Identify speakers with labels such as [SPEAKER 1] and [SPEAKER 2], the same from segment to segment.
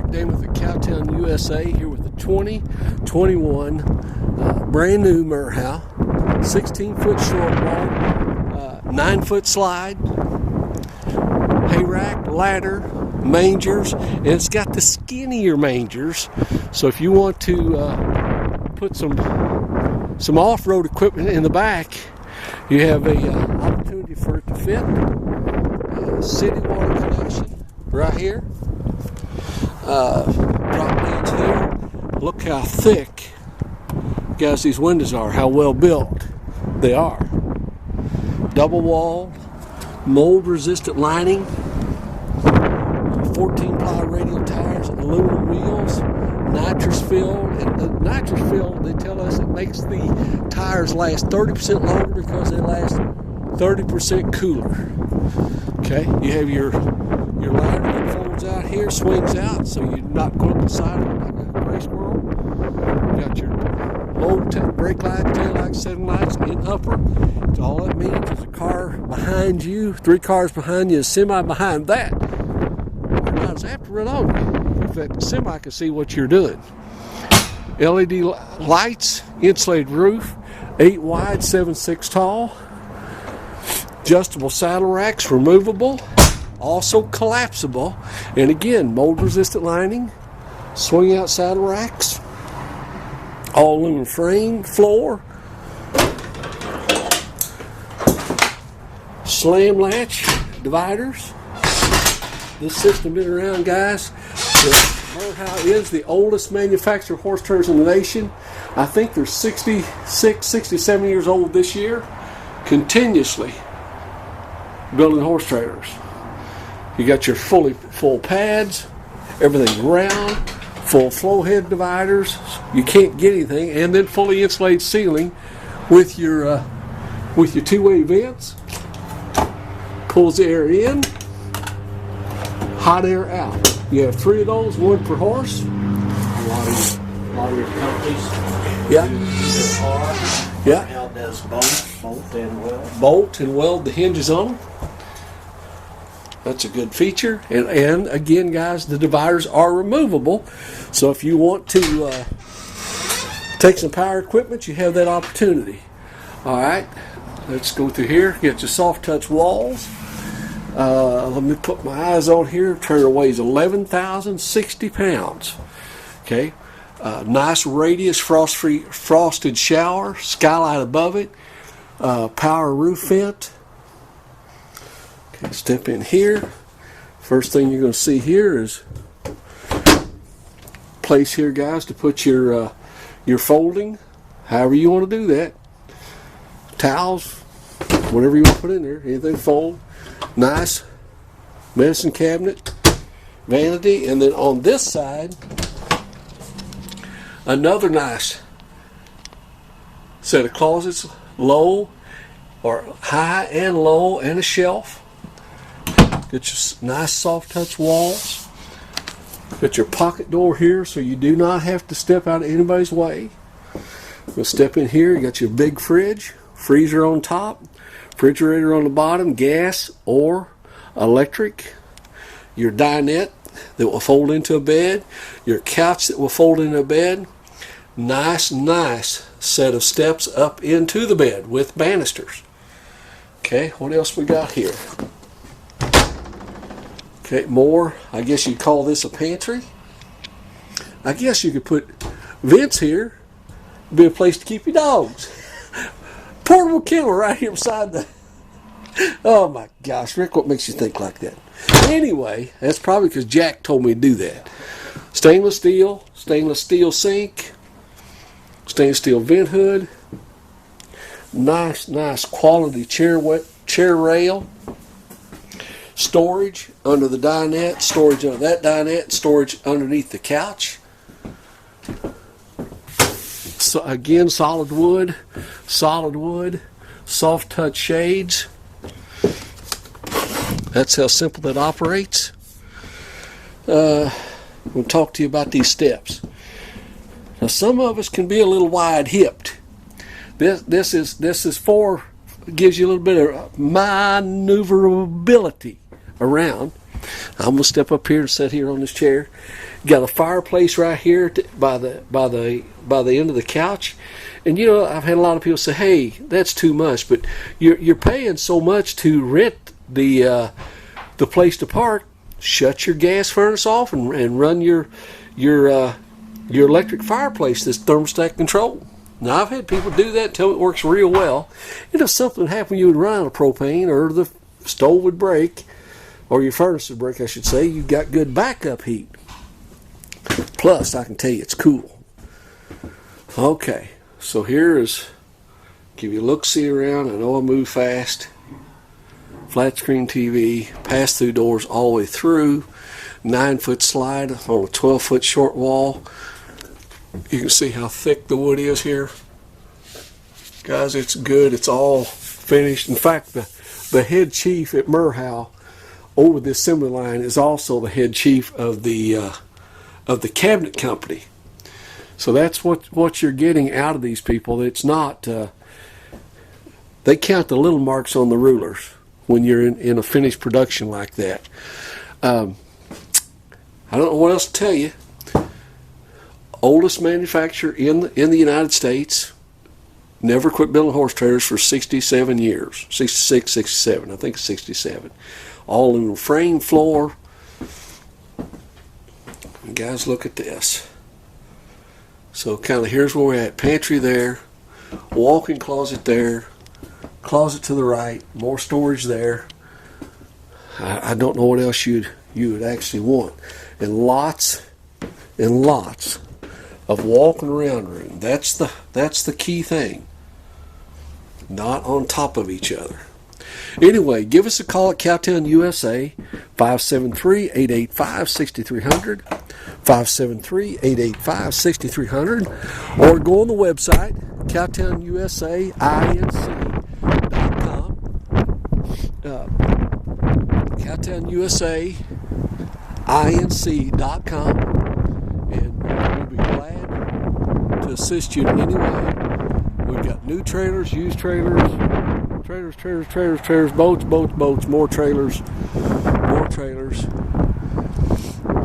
[SPEAKER 1] Rick Damon with the Cowtown USA here with the 2021 brand new Merhow, 16-foot short wall, 9-foot slide, hay rack, ladder, Mangers, and it's got the skinnier Mangers. So if you want to put some off-road equipment in the back, you have a opportunity for it to fit. City water connection right here. Drop downs here. Look how thick, guys, these windows are, how well built they are. Double wall, mold resistant lining, 14 ply radial tires, aluminum wheels, nitrous filled. And the nitrous filled, they tell us it makes the tires last 30% longer because they last 30% cooler. Okay, you have your ladder that folds out here, swings out, so you're not going up the side of it like a gray squirrel. You got your low brake lights, tail lights, setting lights in upper. So all that means is a car behind you, 3 cars behind you, a semi behind that. They're not as apt to run over you if that semi can see what you're doing. LED lights, insulated roof, 8 wide, 7'6" tall. Adjustable saddle racks, removable, also collapsible, and again, mold resistant lining, swing out saddle racks, all aluminum frame, floor, slam latch dividers. This system been around, guys. Merhow is the oldest manufacturer of horse trailers in the nation. I think they're 66, 67 years old this year, continuously building horse trailers. You got your full pads, everything round, full flow head dividers. You can't get anything, and then fully insulated ceiling with your two-way vents. Pulls the air in, hot air out. You have 3 of those, 1 per horse.
[SPEAKER 2] A lot of your companies.
[SPEAKER 1] Yeah. Yeah.
[SPEAKER 2] How does bolt and weld?
[SPEAKER 1] Bolt and weld the hinges on them. That's a good feature. And again, guys, the dividers are removable. So if you want to take some power equipment, you have that opportunity. All right, let's go through here. Get your soft touch walls. Let me put my eyes on here. Trailer weighs 11,060 pounds. Okay. Nice radius frost-free frosted shower, skylight above it, power roof vent. Okay, step in here. First thing you're going to see here is place here, guys, to put your folding, however you want to do that. Towels, whatever you want to put in there, anything fold. Nice medicine cabinet, vanity, and then on this side, another nice set of closets, low or high and low, and a shelf. Get your nice soft touch walls. Got your pocket door here so you do not have to step out of anybody's way. We'll step in here. You got your big fridge, freezer on top, refrigerator on the bottom, gas or electric. Your dinette that will fold into a bed, your couch that will fold into a bed. Nice set of steps up into the bed with banisters. Okay, what else we got here? Okay, more. I guess you'd call this a pantry. I guess you could put vents here. Be a place to keep your dogs. Portable kennel right here beside the... Oh my gosh, Rick, what makes you think like that? Anyway, that's probably because Jack told me to do that. Stainless steel sink, stainless steel vent hood, nice quality chair rail, storage under the dinette, storage under that dinette, storage underneath the couch. So again, solid wood, soft touch shades. That's how simple that operates. We'll talk to you about these steps. Now, some of us can be a little wide-hipped. This is for, gives you a little bit of maneuverability around. I'm gonna step up here and sit here on this chair. Got a fireplace right here by the end of the couch, and you know I've had a lot of people say, "Hey, that's too much," but you're paying so much to rent the place to park. Shut your gas furnace off and run your electric fireplace that's thermostat controlled. Now I've had people do that and tell me it works real well. And if something happened, you would run out of propane, or the stove would break, or your furnace would break, I should say. You've got good backup heat. Plus, I can tell you it's cool. Okay, so here is, give you a look-see around. I know I move fast. Flat screen TV, pass-through doors all the way through. 9-foot slide on a 12-foot short wall. You can see how thick the wood is here. Guys, it's good. It's all finished. In fact, the head chief at Merhow over the assembly line is also the head chief of the cabinet company. So that's what you're getting out of these people. It's not, they count the little marks on the rulers when you're in a finished production like that. I don't know what else to tell you. Oldest manufacturer in the United States. Never quit building horse trailers for 67 years. 66, 67. I think it's 67. All aluminum frame floor. And guys, look at this. So kind of here's where we're at. Pantry there. Walk-in closet there. Closet to the right. More storage there. I don't know what else you would actually want. And lots of walking around room. That's the key thing. Not on top of each other. Anyway, give us a call at Cowtown USA, 573-885-6300, 573-885-6300, or go on the website, CowtownUSAINC.com, CowtownUSAINC.com, and we'll be glad to assist you in any way. We've got new trailers, used trailers, boats, more trailers.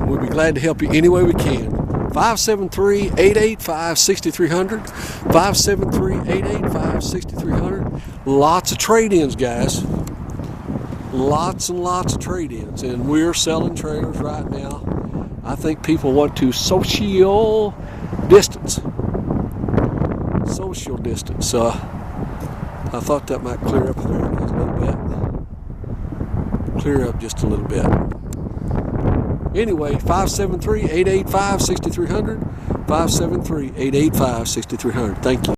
[SPEAKER 1] We'll be glad to help you any way we can. 573-885-6300, 573-885-6300. Lots of trade-ins, guys. Lots and lots of trade-ins, and we're selling trailers right now. I think people want to social distance. I thought that might clear up there a little bit. Clear up just a little bit. Anyway, 573-885-6300, 573-885-6300. Thank you.